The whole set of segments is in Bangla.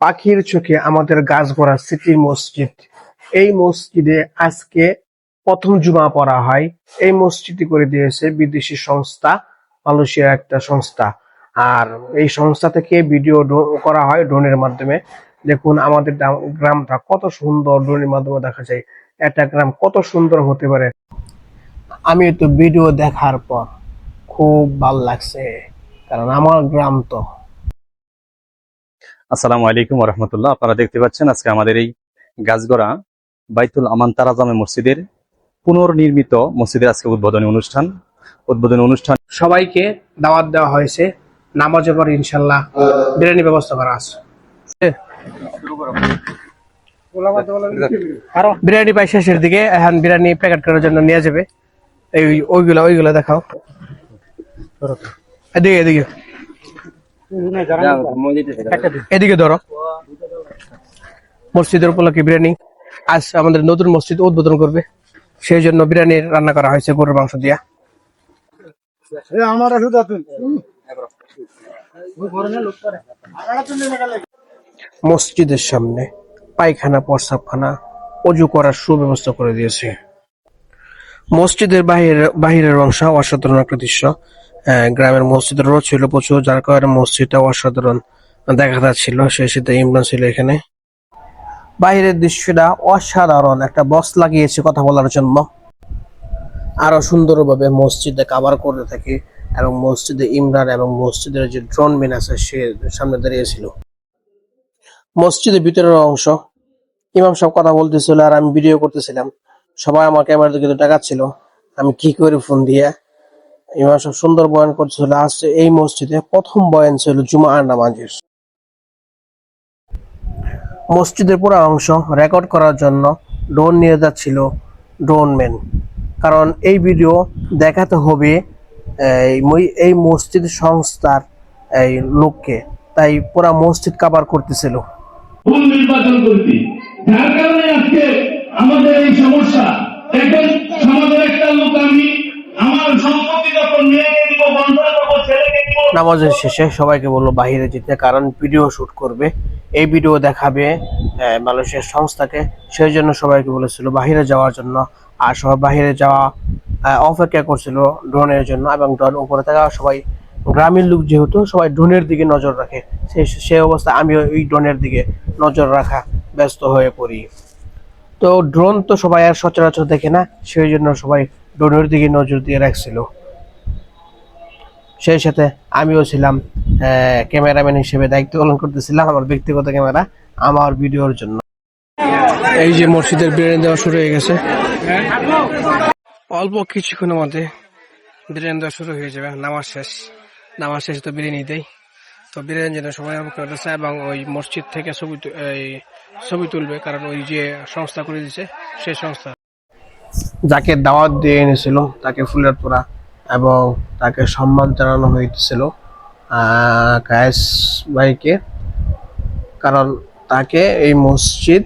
পাখির চোখে আমাদের গাছগড়া সিটি মসজিদ। এই মসজিদে আজকে প্রথম জুমা পড়া হয়। এই মসজিদটি করে দিয়েছে বিদেশি সংস্থা, মালয়েশিয়ার একটা সংস্থা। আর এই সংস্থা থেকে ভিডিও করা হয় ড্রোনের মাধ্যমে। দেখুন আমাদের গ্রামটা কত সুন্দর, ড্রোনের মাধ্যমে দেখা যায় একটা গ্রাম কত সুন্দর হতে পারে। আমি তো ভিডিও দেখার পর খুব ভালো লাগছে, কারণ আমার গ্রাম তো। আসসালামু আলাইকুম ওয়া রাহমাতুল্লাহ। আপনারা দেখতে পাচ্ছেন আজকে আমাদের এই গাছগড়া বাইতুল আমান তারা জামে মসজিদের পুনর্নির্মিত মসজিদের আজকে উদ্বোধনী অনুষ্ঠান। সবাইকে দাওয়াত দেওয়া হয়েছে, নামাজের পর ইনশাল্লাহ বিরিয়ানি ব্যবস্থা করা আছে। বিরিয়ানি পাই শেষের দিকে, এখন বিরিয়ানি প্যাকেট করার জন্য নিয়ে যাবে। এই ওইগুলা দেখাও, এদিকে এদিকে এদিকে ধরো। মসজিদের উপলক্ষে বিরিয়ানি আজ আমাদের নতুন মসজিদ উদ্বোধন করবে, সেই জন্য বিরিয়ানি রান্না করা হয়েছে গরুর মাংস দিয়া। মসজিদের সামনে পায়খানা, প্রস্রাবখানা, অজু করার সুব্যবস্থা করে দিয়েছে। মসজিদের বাহিরের অংশ অসাধারণ একটা দৃশ্য। গ্রামের মসজিদের রোদ ছিল প্রচুর, যার কারণে মসজিদটা অসাধারণ দেখা যাচ্ছিল। সেই সাথে ইমরান ছিল এখানে। বাইরের দৃশ্যটা অসাধারণ, একটা বক্স লাগিয়েছে কথা বলার জন্য। আরো সুন্দরভাবে মসজিদে কাভার করতে থাকে, এবং মসজিদে ইমরান এবং মসজিদের যে ড্রোন ম্যান আছে সে সামনে দাঁড়িয়েছিল। মসজিদের ভিতরের অংশ, ইমাম সাহেব কথা বলতেছিল আর আমি ভিডিও করতেছিলাম। সবাই আমার ক্যামেরার দিকে তাকাচ্ছিল, আমি কি করে ফোন দিয়ে। ইমাম সাহেব সুন্দর বয়ান করতেছিল। আজ এই মসজিদে প্রথম বয়ান ছিল জুমার নামাজের। মসজিদের পুরো অংশ রেকর্ড করার জন্য ড্রোন নিয়ে যাচ্ছিল ড্রোন ম্যান, কারণ এই ভিডিও দেখাতে হবে এই মসজিদ সংস্থার এই লোককে, তাই পুরা মসজিদ কাভার করতেছিল। নির্বাচন করতে, যার কারণে আজকে আমাদের এই সমস্যা। দেখেন সমাজের একটা লোক, আমি আমার সম্পত্তি যখন নিয়ে দিব, বন্ধ করবো, ছেলেকে দিব। নামাজের শেষে সবাইকে বললো বাহিরে যেতে, কারণ ভিডিও শুট করবে, এই ভিডিও দেখাবে মালয়েশিয়ার সংস্থাকে। সেই জন্য সবাইকে বলেছিল বাহিরে যাওয়ার জন্য। আর সবাই বাহিরে যাওয়া অপেক্ষা করছিল ড্রোনের জন্য, এবং ড্রোন উপরে থাকা সবাই গ্রামের লোক, যেহেতু সবাই ড্রোনের দিকে নজর রাখে, সেই অবস্থায় আমিও এই ড্রোনের দিকে নজর রাখা ব্যস্ত হয়ে পড়ি। তো ড্রোন তো সবাই আর সচরাচর দেখে না, সেই জন্য সবাই ড্রোনের দিকে নজর দিয়ে রাখছিল। সেই সাথে আমিও ছিলাম ক্যামেরাম্যান হিসেবে, দায়িত্ব পালন করতেছিলাম আমার ব্যক্তিগত ক্যামেরা আমার ভিডিওর জন্য। এই যে মসজিদের বিরিয়ানি দেওয়া শুরু হয়ে গেছে, অল্প কিছুক্ষণের মধ্যে বিরিয়ানি দেওয়া শুরু হয়ে যাবে। নামাজ শেষ তো বিরিয়ানি দেয়। তো বিরিয়ানি জন্য সবাই অপেক্ষা করতেছে, এবং ওই মসজিদ থেকে ছবি তুলবে, কারণ ওই যে সংস্থা করে দিচ্ছে সেই সংস্থা যাকে দাওয়াত দিয়ে এনেছিল তাকে ফুলের তোড়া এবং তাকে সম্মান জানানো হয়েছিল কায়েস ভাইকে, কারণ তাকে এই মসজিদ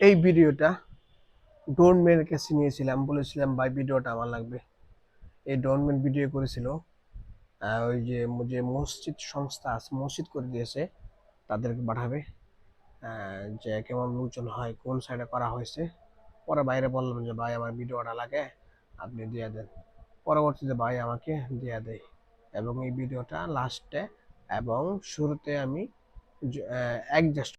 এই ভিডিওটা ড্রোন ম্যানের কাছে নিয়েছিলাম, বলেছিলাম ভাই ভিডিওটা আমার লাগবে। এই ড্রোন ম্যান ভিডিও করেছিল। ওই যে যে মসজিদ সংস্থা আছে, মসজিদ করে দিয়েছে, তাদেরকে পাঠাবে যে কেমন লোকজন হয়, কোন সাইডে করা হয়েছে। পরে বাইরে বললাম যে ভাই আমার ভিডিওটা লাগে, আপনি দিয়ে দেন। পরবর্তীতে ভাই আমাকে দিয়ে দেয়, এবং এই ভিডিওটা লাস্টে এবং শুরুতে আমি অ্যাডজাস্ট